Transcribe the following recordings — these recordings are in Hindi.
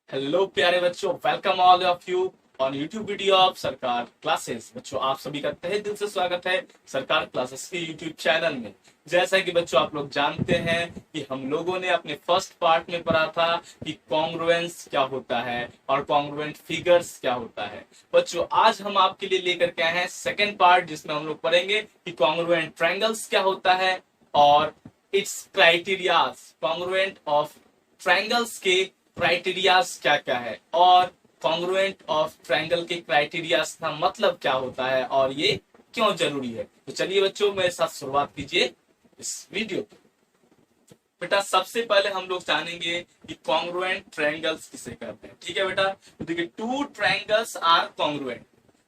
हेलो प्यारे बच्चों, welcome all of you on YouTube video of सरकार क्लासेस। बच्चों, आप सभी का तहे दिल से स्वागत है सरकार क्लासेस के यूट्यूब चैनल में। जैसा कि बच्चों आप लोग जानते हैं कि हम लोगों ने अपने फर्स्ट पार्ट में पढ़ा था कि कॉन्ग्रुएंस क्या होता है और कॉन्ग्रुएंट फिगर्स क्या होता है। बच्चों, आज हम आपके लिए लेकर के आए हैं सेकेंड पार्ट, जिसमें हम लोग पढ़ेंगे कि कॉन्ग्रुएंट ट्रायंगल्स क्या होता है और it's criterias, congruent of triangles के क्राइटेरियाज क्या क्या है और कॉन्ग्रुएंट ऑफ ट्रायंगल के क्राइटेरियाज का मतलब क्या होता है और ये क्यों जरूरी है। तो चलिए बच्चों, मेरे साथ शुरुआत कीजिए इस वीडियो की। बेटा, सबसे पहले हम लोग जानेंगे कि कॉन्ग्रुएंट ट्रायंगल्स किसे कहते हैं। ठीक है बेटा, तो देखिए, टू ट्रायंगल्स आर कॉन्ग्रुएंट।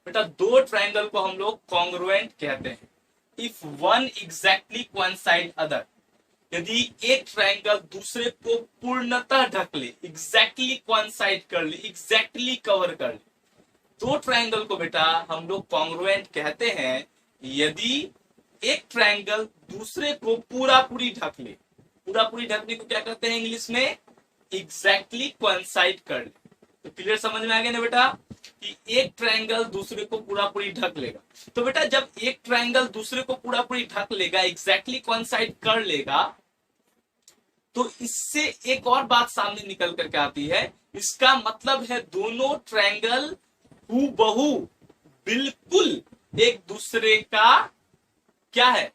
बेटा, दो ट्रायंगल को हम लोग कॉन्ग्रुएंट कहते हैं if one exactly coincide other. यदि एक ट्रायंगल दूसरे को पूर्णतः ढक ले, एग्जैक्टली कोइंसाइड कर ले, एग्जैक्टली कवर कर ले, दो ट्रायंगल को बेटा हम लोग कॉन्ग्रुएंट कहते हैं यदि एक ट्रायंगल दूसरे को पूरा पूरी ढक ले। पूरा पूरी ढकने को क्या कहते हैं इंग्लिश में? एग्जैक्टली कोइंसाइड कर ले। तो क्लियर समझ में आ गया ना बेटा कि एक ट्रायंगल दूसरे को पूरा पूरी ढक लेगा। तो बेटा, जब एक ट्रायंगल दूसरे को पूरा पूरी ढक लेगा, एग्जैक्टली कोइंसाइड कर लेगा, तो इससे एक और बात सामने निकल करके आती है। इसका मतलब है दोनों ट्रायंगल हूबहू बिल्कुल एक दूसरे का क्या है?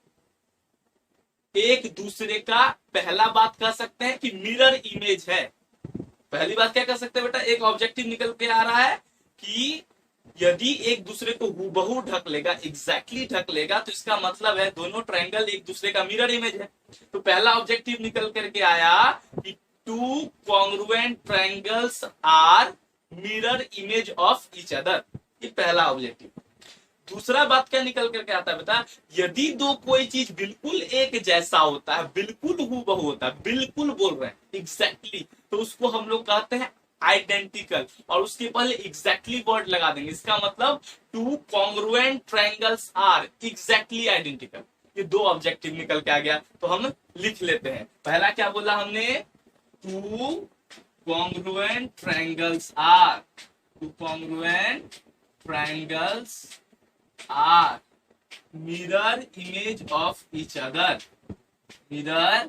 एक दूसरे का पहला बात कह सकते हैं कि मिरर इमेज है। पहली बात क्या कह सकते हैं बेटा? एक ऑब्जेक्टिव निकल के आ रहा है कि यदि एक दूसरे को हूबहू ढक लेगा, एग्जैक्टली ढक लेगा, तो इसका मतलब है दोनों ट्रायंगल एक दूसरे का मिरर इमेज है। तो पहला ऑब्जेक्टिव निकल करके आया कि two congruent triangles are mirror image of each other. ये पहला ऑब्जेक्टिव। दूसरा बात क्या निकल करके आता है बेटा? यदि दो कोई चीज बिल्कुल एक जैसा होता है, बिल्कुल हूबहू होता है, बिल्कुल बोल रहे हैं एग्जैक्टली, तो उसको हम लोग कहते हैं आइडेंटिकल, और उसके पहले एग्जैक्टली वर्ड लगा देंगे। इसका मतलब two congruent triangles are exactly identical. ये दो ऑब्जेक्टिव निकल के आ गया, तो हम लिख लेते हैं। पहला क्या बोला हमने? Two congruent triangles are, two congruent triangles are mirror image of each other, mirror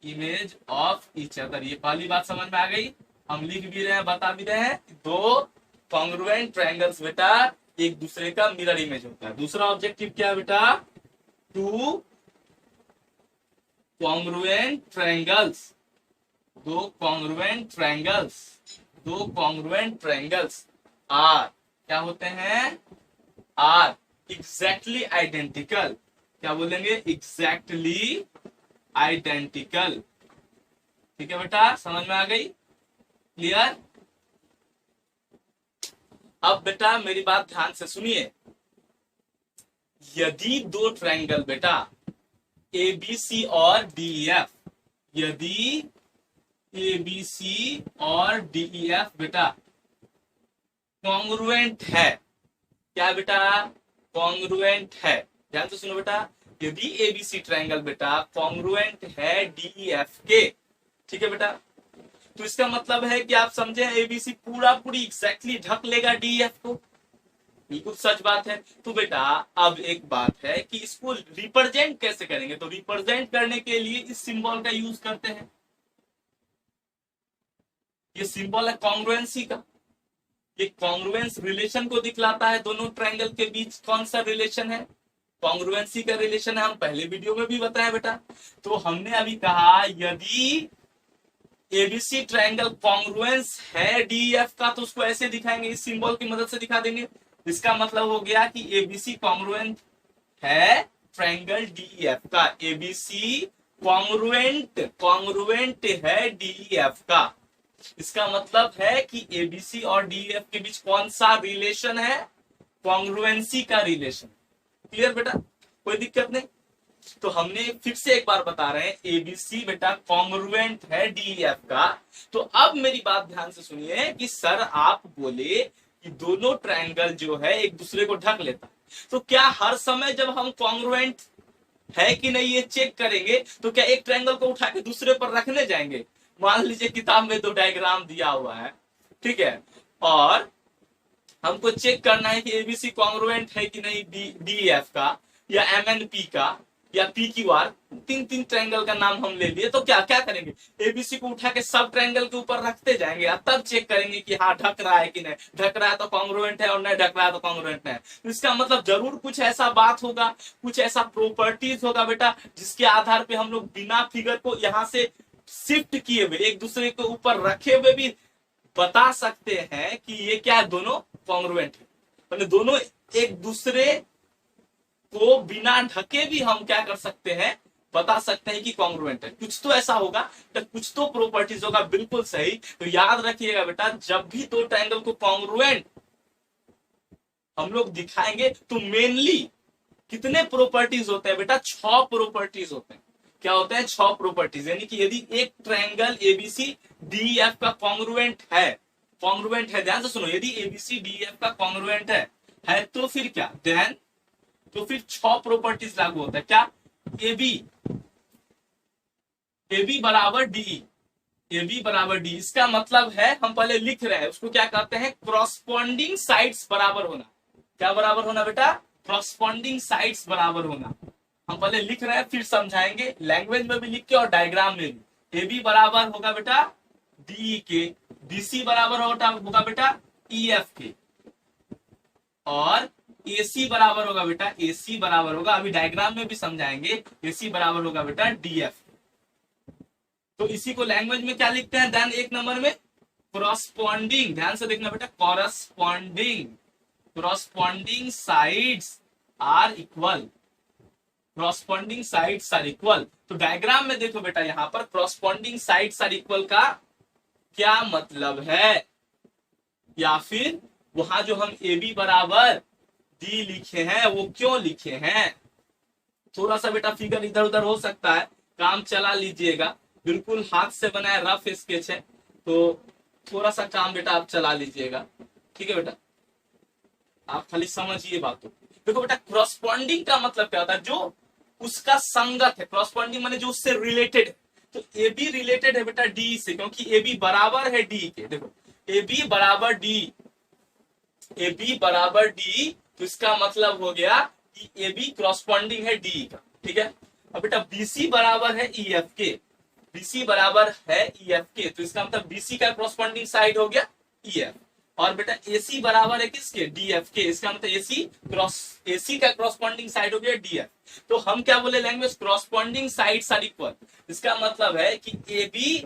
image of each other. ये पहली बात समझ में आ गई। हम लिख भी रहे हैं, बता भी रहे हैं, दो कॉन्ग्रुएंट ट्रायंगल्स बेटा एक दूसरे का मिरर इमेज होता है। दूसरा ऑब्जेक्टिव क्या है बेटा? टू कॉन्ग्रुएंट ट्रायंगल्स, दो कॉन्ग्रुएंट ट्रायंगल्स, दो कॉन्ग्रुएंट ट्रायंगल्स आर क्या होते हैं? Are exactly identical. क्या बोलेंगे? Exactly identical. ठीक है बेटा, समझ में आ गई? क्लियर? अब बेटा मेरी बात ध्यान से सुनिए। यदि दो ट्रायंगल बेटा एबीसी और डीईएफ, यदि एबीसी और डीईएफ बेटा कॉन्ग्रुएंट है, क्या बेटा? कॉन्ग्रुएंट है। ध्यान से सुनो बेटा, यदि एबीसी ट्रायंगल बेटा कॉन्ग्रुएंट है डीईएफ के, ठीक है बेटा, तो इसका मतलब है कि आप समझे एबीसी पूरा पूरी एग्जैक्टली ढक लेगा डीईएफ को। बिल्कुल सच बात है। तो बेटा अब एक बात है कि इसको रिप्रेजेंट कैसे करेंगे? तो रिप्रेजेंट करने के लिए इस सिंबल का यूज करते हैं। ये सिंबल है कॉन्ग्रुएंसी का। ये कॉन्ग्रुएंस रिलेशन को दिखलाता है। दोनों ट्रायंगल के बीच कौन सा रिलेशन है? कॉन्ग्रुएंसी का रिलेशन है। हम पहले वीडियो में भी बताया बेटा। तो हमने अभी कहा यदि एबीसी ट्रायंगल कॉन्ग्रुएंस है डीएफ का, तो उसको ऐसे दिखाएंगे, इस सिंबल की मदद से दिखा देंगे। इसका मतलब हो गया कि एबीसी कॉन्ग्रुएंट है ट्रायंगल डीएफ का। एबीसी कॉन्ग्रुएंट है डीएफ का। इसका मतलब है कि एबीसी और डीएफ के बीच कौन सा रिलेशन है? कॉन्ग्रुएंसी का रिलेशन। क्लियर बेटा? कोई दिक्कत नहीं। तो हमने फिर से एक बार बता रहे हैं, एबीसी बेटा कॉन्ग्रुएंट है डीएफ का। तो अब मेरी बात ध्यान से सुनिए कि सर आप बोले कि दोनों ट्रायंगल जो है एक दूसरे को ढक लेता, तो क्या हर समय जब हम कॉन्ग्रुएंट है कि नहीं ये चेक करेंगे, तो क्या एक ट्रायंगल को उठा के दूसरे पर रखने जाएंगे? मान लीजिए किताब में दो डायग्राम दिया हुआ है, ठीक है। और हमको चेक करना है कि एबीसी कॉन्ग्रुएंट है कि नहीं डीईएफ का या एमएनपी का या पीक्यूआर, तीन तीन ट्रायंगल का नाम हम ले लिए। तो क्या क्या करेंगे, एबीसी को उठा के सब ट्रायंगल के ऊपर रखते जाएंगे और तब चेक करेंगे कि हाँ ढक रहा है कि नहीं, ढक रहा है तो कॉन्ग्रुएंट है और नहीं ढक रहा है तो कॉन्ग्रुएंट है। तो इसका मतलब जरूर कुछ ऐसा बात होगा, कुछ ऐसा प्रॉपर्टीज होगा बेटा, जिसके आधार पे हम लोग बिना फिगर को यहाँ से शिफ्ट किए हुए एक दूसरे के ऊपर रखे हुए भी बता सकते हैं कि ये क्या है, दोनों कॉन्ग्रुएंट है। मतलब दोनों एक दूसरे को बिना ढके भी हम क्या कर सकते हैं, बता सकते हैं कि कॉन्ग्रुएंट है। कुछ तो ऐसा होगा, तो कुछ तो प्रॉपर्टीज होगा, बिल्कुल सही। तो याद रखिएगा बेटा, जब भी दो ट्रायंगल को कॉन्ग्रुएंट हम लोग दिखाएंगे तो मेनली कितने प्रॉपर्टीज होते हैं बेटा, 6 प्रॉपर्टीज होते हैं। क्या होते हैं, 6 प्रॉपर्टीज। यानी कि यदि एक ट्रायंगल एबीसी डीईएफ का कॉन्ग्रुएंट है, ध्यान से सुनो, यदि एबीसी डीईएफ का कॉन्ग्रुएंट है तो फिर क्या, देन तो फिर 6 प्रॉपर्टीज लागू होता है। क्या, एबी बराबर डी, एबी बराबर डी, इसका मतलब है, हम पहले लिख रहे हैं उसको, क्या कहते हैं, क्रॉसपॉन्डिंग साइड्स बराबर होना। क्या बराबर होना बेटा, क्रॉसपॉन्डिंग साइड्स बराबर होना। हम पहले लिख रहे हैं फिर समझाएंगे, लैंग्वेज में भी लिख के और डायग्राम में भी। एबी बराबर होगा बेटा डी के, बीसी बराबर होगा बेटा ईएफ के, और एसी बराबर होगा बेटा, एसी बराबर होगा, अभी डायग्राम में भी समझाएंगे, एसी बराबर होगा बेटा डीएफ। तो इसी को लैंग्वेज में क्या लिखते हैं, देन एक नंबर में कॉरस्पॉन्डिंग, ध्यान से देखना बेटा, corresponding sides are equal, corresponding sides are equal. तो डायग्राम में देखो बेटा, यहां पर कॉरस्पॉन्डिंग साइड्स आर इक्वल का क्या मतलब है, या फिर वहां जो हम ए बी बराबर डी लिखे हैं वो क्यों लिखे हैं। थोड़ा सा बेटा फिगर इधर उधर हो सकता है, काम चला लीजिएगा, बिल्कुल हाथ से बनाया रफ स्केच है, तो थोड़ा सा काम बेटा आप चला लीजिएगा, ठीक है बेटा, आप खाली समझिए बातों। देखो बेटा, क्रॉसपॉन्डिंग का मतलब क्या होता है, जो उसका संगत है, क्रॉसपॉन्डिंग माने जो उससे रिलेटेड है। तो ए बी रिलेटेड है बेटा डी से, क्योंकि ए बी बराबर है डी के। देखो ए बी बराबर डी, ए बी बराबर डी, तो इसका मतलब हो गया कि ए बी क्रॉसपॉन्डिंग है डी का, ठीक है। अब बेटा बीसी बराबर है ई एफ के, बीसी बराबर है ई एफ के, तो इसका मतलब बीसी का क्रॉसपॉन्डिंग साइड हो गया ई एफ। और बेटा एसी बराबर है किसके, डी एफ के, इसका मतलब एसी का क्रॉसपॉन्डिंग साइड हो गया डी एफ। तो हम क्या बोले language, corresponding sides are equal. इसका मतलब है कि ए बी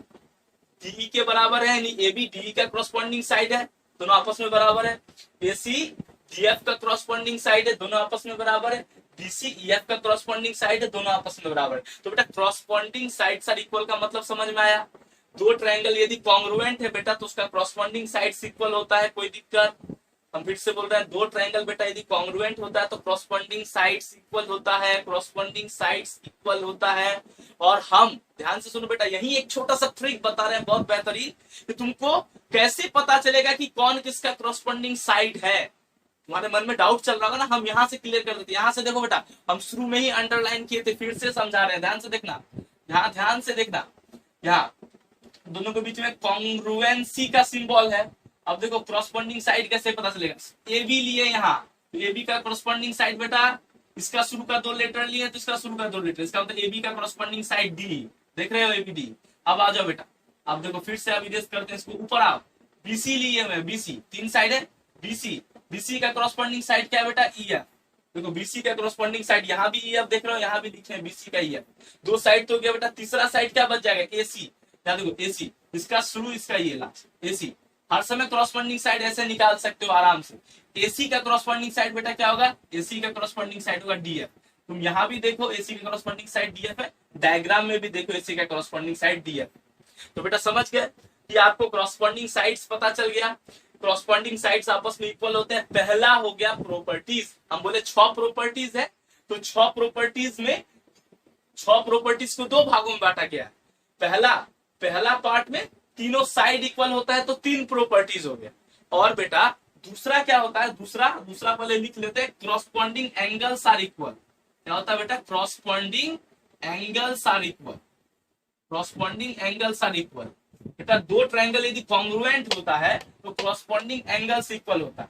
डी के बराबर है, यानी ए बी डी का क्रॉसपॉन्डिंग साइड है, दोनों आपस में बराबर है। एसी डीएफ का क्रॉसपॉन्डिंग साइड है, दोनों आपस में बराबर है। बीसी ईएफ का क्रॉसपॉन्डिंग साइड है, दोनों आपस में बराबर है। तो बेटा क्रॉसपॉन्डिंग साइड्स आर इक्वल का मतलब समझ में आया। दो ट्रायंगल यदि कॉन्ग्रुएंट है बेटा तो उसका क्रॉसपॉन्डिंग साइड्स इक्वल होता है, कोई दिक्कत। हम फिर से बोल रहे हैं, दो ट्रायंगल बेटा यदि कॉन्ग्रुएंट होता है तो क्रॉसपॉन्डिंग साइड्स इक्वल होता है, क्रॉसपॉन्डिंग साइड्स इक्वल होता है। और हम ध्यान से सुनो बेटा, यही एक छोटा सा ट्रिक बता रहे हैं, बहुत बेहतरीन, कि तुमको कैसे पता चलेगा कि कौन किसका क्रॉसपॉन्डिंग साइड है। तुम्हारे मन में डाउट चल रहा होगा ना, हम यहाँ से क्लियर कर देते। यहाँ से देखो बेटा, हम शुरू में ही अंडरलाइन किए थे, फिर से समझा रहे हैं, ध्यान से देखना, यहाँ ध्यान से देखना। यहाँ दोनों के बीच में कॉन्ग्रुएंसी का सिंबल है। अब देखो क्रॉसपॉन्डिंग साइड कैसे पता चलेगा, ए बी लिए यहाँ, तो ए बी का क्रॉसपॉन्डिंग साइड बेटा, इसका शुरू का 2 लेटर लिए तो इसका शुरू का 2 लेटर, इसका मतलब ए बी का क्रॉसपॉन्डिंग साइड डी, देख रहे हो ए बी डी। अब आ जाओ बेटा, अब देखो फिर से अब इरेज करते हैं इसको, ऊपर आओ, बीसी लिए हुए, बीसी 3 साइड है, बीसी, बीसी का क्रॉसपॉन्डिंग साइड क्या है बेटा, ई एफ। देखो बीसी का क्रॉसपॉन्डिंग साइड यहाँ भी ई एफ देख रहे हो, यहाँ भी लिखे हैं बीसी का ई एफ। 2 साइड तो गया बेटा, तीसरा साइड क्या बच जाएगा, एसी। देखो एसी, इसका शुरू इसका ये लास्ट, एसी। हर समय क्रॉसपॉन्डिंग साइड ऐसे निकाल सकते हो आराम से। एसी का क्रॉसपॉन्डिंग साइड बेटा क्या होगा, एसी का क्रॉसपॉन्डिंग साइड होगा डीएफ। तुम यहाँ भी देखो एसी का क्रॉसपॉन्डिंग साइड डीएफ है, डायग्राम में भी देखो एसी का क्रॉसपॉन्डिंग साइड डीएफ। तो बेटा समझ गए कि आपको क्रॉसपॉन्डिंग साइड्स पता चल गया, क्रॉसपॉन्डिंग साइड्स आपस में इक्वल होते हैं। पहला हो गया प्रॉपर्टीज, हम बोले 6 प्रॉपर्टीज है, तो 6 प्रॉपर्टीज में 6 प्रॉपर्टीज को 2 भागों में बांटा गया है। पहला पार्ट में तीनों साइड इक्वल होता है तो 3 प्रॉपर्टीज हो गया। और बेटा दूसरा क्या होता है, दूसरा पहले लिख लेते हैं, क्रॉसपॉन्डिंग एंगल्स आर इक्वल। क्या होता है बेटा, corresponding angles are equal, corresponding angles are equal. बेटा दो ट्रायंगल यदि कॉन्ग्रुएंट होता है तो कॉरस्पॉन्डिंग एंगल्स इक्वल होता है,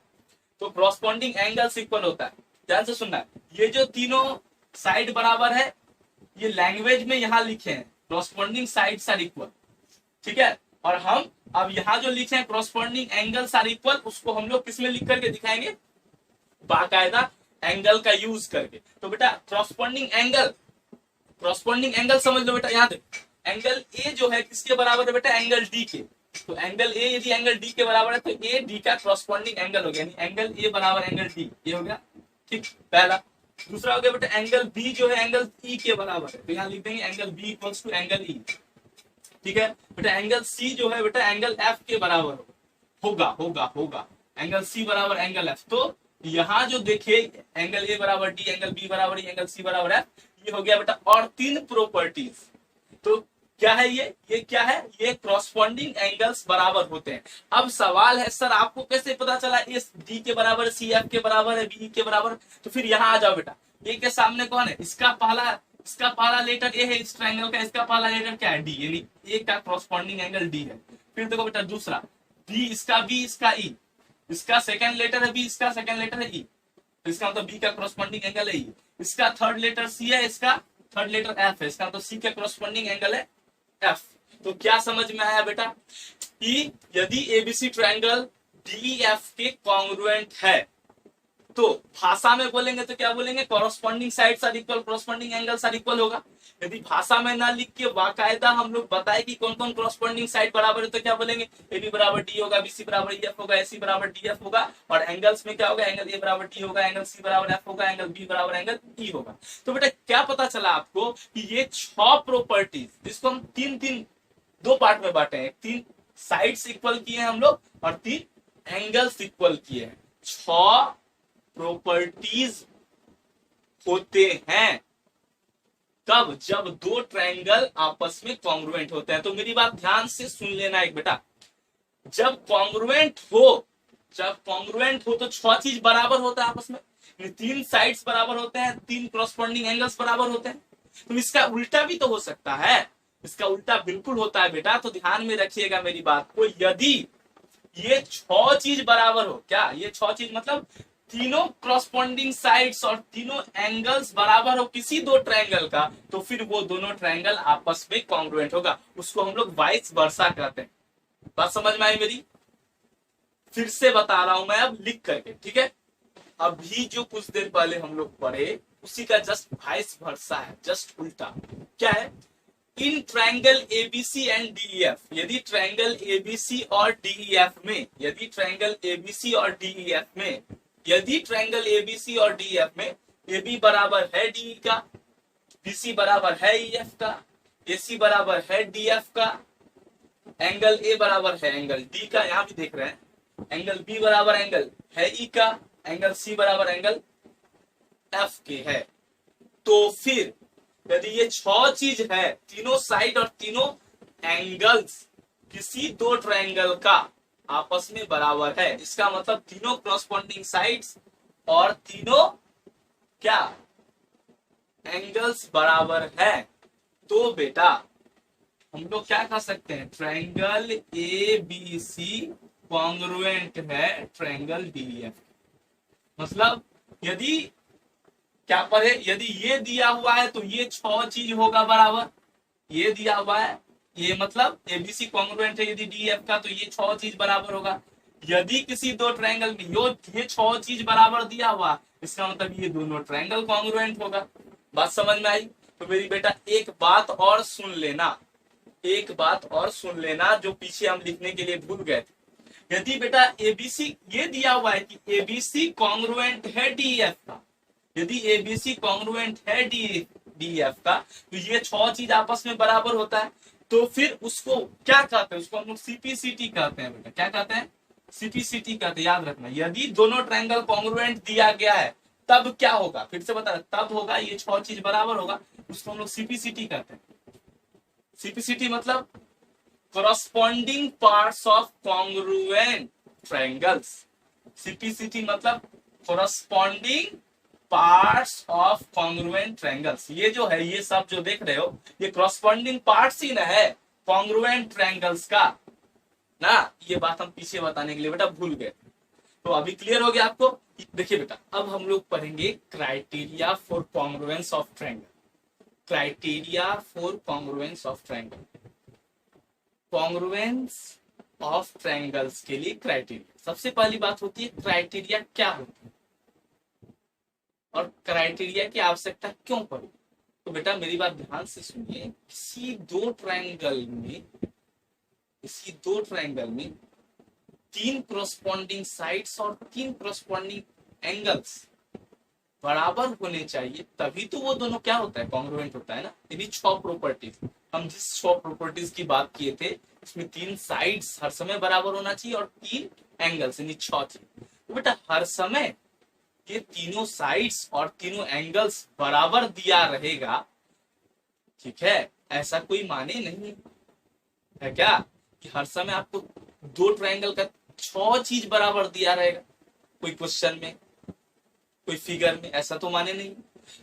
तो कॉरस्पॉन्डिंग एंगल्स इक्वल होता है। ध्यान से सुनना है, ये जो तीनों साइड बराबर है, ये लैंग्वेज में यहाँ लिखे हैं कॉरस्पॉन्डिंग साइड्स आर इक्वल, ठीक है। और हम अब यहाँ जो लिखे हैं कॉरस्पॉन्डिंग एंगल्स आर इक्वल, उसको हम लोग किसमें लिख करके दिखाएंगे, बाकायदा एंगल का यूज करके। तो बेटा कॉरस्पॉन्डिंग एंगल समझ लो बेटा, यहाँ देखो एंगल ए जो है किसके बराबर है बेटा, एंगल डी के। तो एंगल ए यदि एंगल डी के बराबर है तो ए डी का कॉरस्पॉन्डिंग एंगल हो गया, यानी एंगल ए बराबर एंगल डी, ये हो गया ठीक पहला। दूसरा हो गया बेटा एंगल बी जो है एंगल ई के बराबर है, तो यहाँ लिख देंगे angle B equals to angle E, ठीक है बेटा। एंगल सी जो है बेटा एंगल एफ के बराबर होगा, एंगल सी बराबर एंगल एफ। तो यहाँ जो देखे एंगल ए बराबर डी, एंगल बी बराबर ई, एंगल सी बराबर एफ, ये हो गया बेटा। और तीन प्रॉपर्टीज, तो क्या है ये क्या है, ये कॉरस्पॉन्डिंग एंगल्स बराबर होते हैं। अब सवाल है सर आपको कैसे पता चला इस डी के बराबर, सी एफ के बराबर है, बी के बराबर, तो फिर यहाँ आ जाओ बेटा, ए के सामने कौन है, इसका पहला लेटर ए है इस ट्रायंगल का, इसका पहला लेटर क्या है, डी, यानी ए का कॉरस्पॉन्डिंग एंगल डी है। फिर देखो बेटा दूसरा बी, इसका बी, इसका ई, इसका सेकंड लेटर है बी, इसका सेकंड लेटर है ई, तो इसका मतलब बी का कॉरस्पॉन्डिंग एंगल है ई। इसका थर्ड लेटर सी है, इसका थर्ड लेटर एफ है, इसका मतलब सी का कॉरस्पॉन्डिंग एंगल है एफ। तो क्या समझ में आया बेटा कि यदि एबीसी ट्रायंगल डीईएफ के कॉन्ग्रुएंट है तो भाषा में बोलेंगे तो क्या बोलेंगे, corresponding sides are equal, corresponding angles are equal होगा। यदि भाषा में ना लिख के बाकायदा हम लोग बताए कि कौन कौन कॉरस्पॉन्डिंग साइड बराबर है तो क्या बोलेंगे, एबी बराबर डी होगा, बीसी बराबर ईएफ होगा, एसी बराबर डीएफ होगा। और एंगल्स में क्या होगा, एंगल ए बराबर डी होगा, एंगल सी बराबर एफ होगा, एंगल बी बराबर एंगल ई होगा। तो बेटा क्या पता चला आपको कि ये 6 प्रॉपर्टीज, जिसको हम दो पार्ट में बांटे हैं, 3 साइड्स इक्वल किए हैं हम लोग और 3 एंगल्स इक्वल किए हैं। 6 प्रॉपर्टीज होते हैं कब, जब दो ट्रायंगल आपस में कॉन्ग्रुएंट होते हैं। तो मेरी बात ध्यान से सुन लेना एक बेटा, जब कॉन्ग्रुएंट हो तो 6 चीज बराबर होता है आपस में, 3 साइड्स बराबर होते हैं, 3 कॉरस्पॉन्डिंग एंगल्स बराबर होते हैं। तो इसका उल्टा भी तो हो सकता है, इसका उल्टा बिल्कुल होता है बेटा। तो ध्यान में रखिएगा मेरी बात को, यदि ये 6 चीज बराबर हो, क्या ये 6 चीज मतलब तीनों कॉरस्पॉन्डिंग साइड्स और तीनों एंगल्स बराबर हो किसी दो ट्रायंगल का, तो फिर वो दोनों ट्रायंगल आपस में कॉन्ग्रुएंट होगा, उसको हम लोग वाइस वर्सा कहते हैं। बात समझ में आई मेरी, फिर से बता रहा हूं मैं अब लिख करके, ठीक है। अभी जो कुछ देर पहले हम लोग पढ़े उसी का जस्ट वाइस वर्सा है, जस्ट उल्टा। क्या है, in triangle ABC and DEF, यदि ट्रायंगल एबीसी और डीईएफ में, यदि ट्रायंगल एबीसी और डीईएफ में, यदि ट्रायंगल एबीसी और डीईएफ में एबी बराबर है डी का, बीसी बराबर है ईएफ का, एसी बराबर है डीएफ का, एंगल ए बराबर है एंगल डी का, यहां भी देख रहे हैं, एंगल बी बराबर एंगल है ई का, एंगल सी बराबर एंगल एफ के है, तो फिर यदि ये 6 चीज है, तीनों साइड और तीनों एंगल्स किसी दो ट्रायंगल का आपस में बराबर है, इसका मतलब तीनों कॉरस्पॉन्डिंग साइड्स और तीनों क्या एंगल्स बराबर है, तो बेटा हम लोग क्या कह सकते हैं, triangle A B C congruent है ट्रायंगल डीईएफ। मतलब यदि क्या पर है, यदि ये दिया हुआ है तो ये 6 चीज होगा बराबर, ये दिया हुआ है, ये मतलब एबीसी कॉन्ग्रुएंट है यदि डीएफ का, तो ये 6 चीज बराबर होगा। यदि किसी दो ट्रायंगल में ये 6 चीज बराबर दिया हुआ, इसका मतलब ये दोनों ट्रायंगल कॉन्ग्रुएंट होगा। बात समझ में आई। तो मेरी बेटा एक बात और सुन लेना, एक बात और सुन लेना जो पीछे हम लिखने के लिए भूल गए थे। यदि बेटा एबीसी ये दिया हुआ है कि एबीसी कॉन्ग्रुएंट है डीएफ का, यदि एबीसी कॉन्ग्रुएंट है डीएफ का, तो ये 6 चीज आपस में बराबर होता है, तो फिर उसको क्या कहते हैं, उसको हम लोग सीपीसीटी कहते हैं बेटा। क्या कहते हैं, सीपीसीटी कहते हैं, याद रखना। यदि दोनों ट्रायंगल कॉन्ग्रुएंट दिया गया है तब क्या होगा, फिर से बता, तब होगा ये 6 चीज बराबर होगा, उसको हम लोग सीपीसीटी कहते हैं। सीपीसीटी मतलब corresponding parts of congruent triangles, CPCT मतलब corresponding parts of congruent triangles। ये जो है, ये सब जो देख रहे हो, ये corresponding parts ही ना है, कॉन्ग्रुएंट ट्रायंगल्स का ना, ये बात हम पीछे बताने के लिए बेटा भूल गए। तो अभी क्लियर हो गया आपको। देखिए बेटा, अब हम लोग पढ़ेंगे criteria for congruence of triangle. Criteria for congruence of triangle, congruence of triangles के लिए क्राइटेरिया। सबसे पहली बात होती है क्राइटेरिया क्या होती है और क्राइटेरिया की आवश्यकता क्यों पड़ी। तो बेटा मेरी बात ध्यान से सुनिए, किसी दो ट्रायंगल में तीन कोरस्पॉन्डिंग साइड्स और तीन कोरस्पॉन्डिंग एंगल्स बराबर होने चाहिए, तभी तो वो दोनों क्या होता है, कॉन्ग्रुएंट होता है ना। यानी 6 प्रॉपर्टीज, हम जिस 6 प्रॉपर्टीज की बात किए थे उसमें 3 साइड्स हर समय बराबर होना चाहिए और 3 एंगल्स यानी 6 चाहिए। तो बेटा हर समय ये तीनों साइड्स और तीनों एंगल्स बराबर दिया रहेगा, ठीक है, ऐसा कोई माने नहीं है क्या कि हर समय आपको दो ट्रायंगल का 6 चीज बराबर दिया रहेगा कोई क्वेश्चन में, कोई फिगर में, ऐसा तो माने नहीं।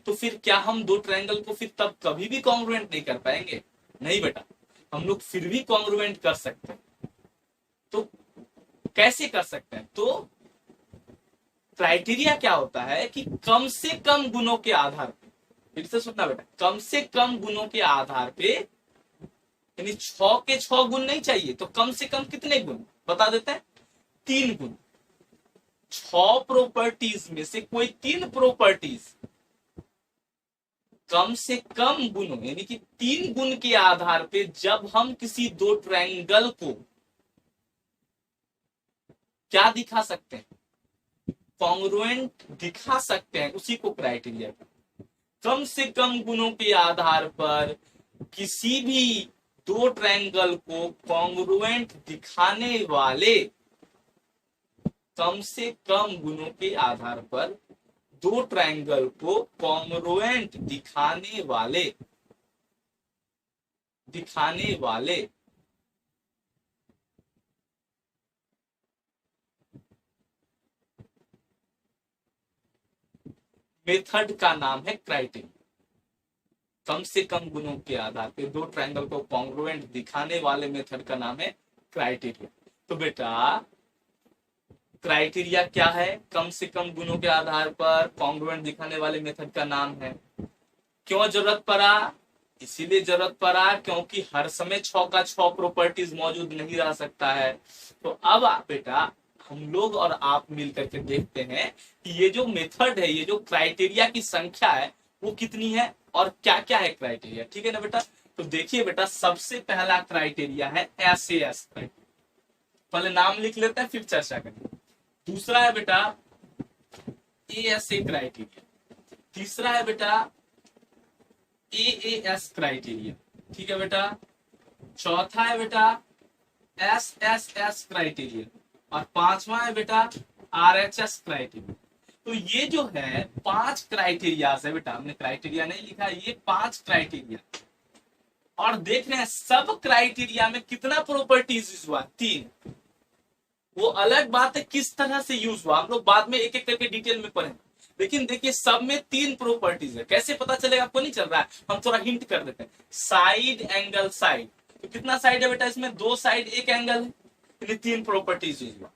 तो फिर क्या हम दो ट्रायंगल को फिर तब कभी भी कॉन्ग्रुएंट नहीं कर पाएंगे? नहीं बेटा, हम लोग फिर भी कॉन्ग्रुएंट कर सकते हैं। तो कैसे कर सकते हैं? तो क्राइटेरिया क्या होता है कि कम से कम गुणों के आधार पे, फिर से सुनना बेटा, कम से कम गुणों के आधार पे, यानी 6 के 6 गुण नहीं चाहिए, तो कम से कम कितने गुण बता देते हैं? 3 गुण। 6 प्रॉपर्टीज में से कोई 3 प्रॉपर्टीज कम से कम गुणों यानी कि 3 गुण के आधार पे जब हम किसी दो ट्रायंगल को क्या दिखा सकते हैं, कॉन्ग्रुएंट दिखा सकते हैं, उसी को क्राइटेरिया। कम से कम गुणों के आधार पर किसी भी दो ट्रायंगल को कॉन्ग्रुएंट दिखाने वाले, कम से कम गुणों के आधार पर दो ट्रायंगल को कॉन्ग्रुएंट दिखाने वाले मेथड का नाम है क्राइटेरिया। कम से कम गुणों के आधार पे दो ट्रायंगल को कॉन्ग्रुएंट दिखाने वाले मेथड का नाम है क्राइटेरिया। तो बेटा क्राइटेरिया क्या है? कम से कम गुणों के आधार पर कॉन्ग्रुएंट दिखाने वाले मेथड का नाम है। क्यों जरूरत पड़ा? इसीलिए जरूरत पड़ा क्योंकि हर समय 6 का 6 प्रॉपर्टीज मौजूद नहीं रह सकता है। तो अब बेटा हम लोग और आप मिलकर के देखते हैं कि ये जो मेथड है, ये जो क्राइटेरिया की संख्या है वो कितनी है और क्या क्या है क्राइटेरिया, ठीक है ना बेटा। तो देखिए बेटा, सबसे पहला क्राइटेरिया है SAS क्राइटेरिया। पहले नाम लिख लेते हैं फिर चर्चा करेंगे। दूसरा है बेटा ASA क्राइटेरिया। तीसरा है बेटा AAS क्राइटेरिया, ठीक है बेटा। चौथा है बेटा SSS क्राइटेरिया और पांचवा है बेटा RHS क्राइटेरिया। तो ये जो है 5 क्राइटेरिया है बेटा, हमने क्राइटेरिया नहीं लिखा, ये 5 क्राइटेरिया। और देख रहे हैं सब क्राइटेरिया में कितना प्रॉपर्टीज यूज हुआ? 3। वो अलग बात है किस तरह से यूज हुआ, हम लोग बाद में एक एक करके डिटेल में पढ़ेंगे। लेकिन देखिए सब में 3 प्रॉपर्टीज है। कैसे पता चलेगा आपको नहीं चल रहा है, हम थोड़ा हिंट कर देते हैं। Side, angle, side. तो कितना साइड है बेटा इसमें? 2 साइड 1 एंगल है, 3 प्रॉपर्टीज यूज हुआ।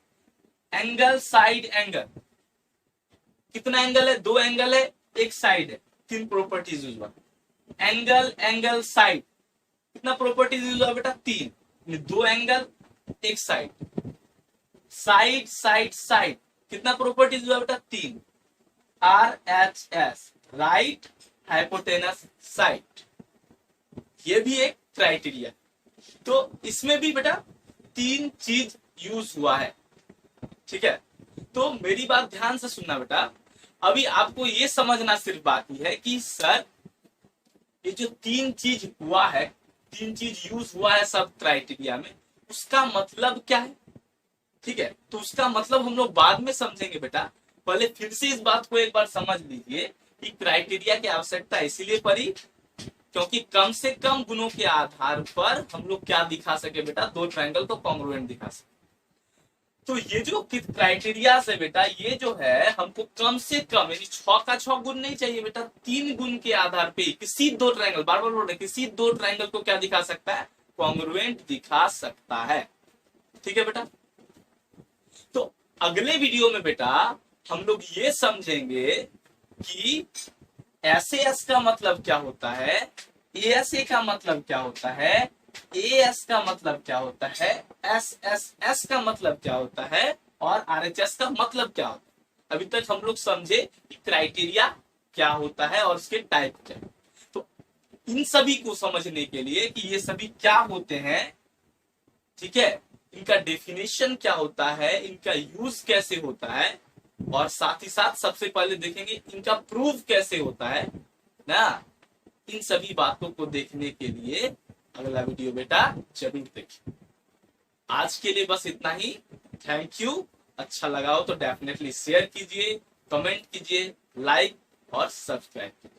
एंगल, साइड, एंगल, कितना एंगल है? 2 एंगल है, 1 साइड है, 3 प्रॉपर्टीज यूज हुआ। एंगल, एंगल, साइड, कितना प्रॉपर्टीज यूज हुआ बेटा? 3। 2 angle, 1 side. Side, side, side, कितना प्रॉपर्टीज हुआ बेटा? 3। RHS, राइट हाइपोटेनस साइड, ये भी एक क्राइटेरिया। तो इसमें भी बेटा 3 चीज यूज हुआ है, ठीक है। तो मेरी बात ध्यान से सुनना बेटा, अभी आपको ये समझना सिर्फ बाकी है कि सर ये जो 3 चीज हुआ है, 3 चीज यूज हुआ है सब क्राइटेरिया में, उसका मतलब क्या है, ठीक है। तो उसका मतलब हम लोग बाद में समझेंगे बेटा, पहले फिर से इस बात को एक बार समझ लीजिए कि क्राइटेरिया की आवश्यकता इसीलिए पड़ी क्योंकि कम से कम गुणों के आधार पर हम लोग क्या दिखा सके बेटा? दो ट्रायंगल को कॉन्ग्रुएंट दिखा सके। तो ये जो क्राइटेरिया है बेटा, ये जो है हमको कम से कम यानी 6 का 6 गुण नहीं चाहिए बेटा, 3 गुण के आधार पे किसी दो ट्रायंगल, बार बार बोल रहे, किसी दो ट्रायंगल को क्या दिखा सकता है? कॉन्ग्रुएंट दिखा सकता है। ठीक है बेटा। तो अगले वीडियो में बेटा हम लोग ये समझेंगे कि ऐसे एस का मतलब क्या होता है, ए का मतलब क्या होता है, एस का मतलब क्या होता है, एस का मतलब क्या होता है और आरएचएस का मतलब क्या होता है। अभी तक हम लोग समझे कि क्राइटेरिया क्या होता है और उसके टाइप क्या है। तो इन सभी को समझने के लिए कि ये सभी क्या होते हैं, ठीक है, इनका डेफिनेशन क्या होता है, इनका यूज कैसे होता है, और साथ ही साथ सबसे पहले देखेंगे इनका प्रूफ कैसे होता है ना। इन सभी बातों को देखने के लिए अगला वीडियो बेटा जरूर देखिए। आज के लिए बस इतना ही। Thank you. अच्छा लगा हो तो डेफिनेटली शेयर कीजिए, कमेंट कीजिए, लाइक और सब्सक्राइब कीजिए।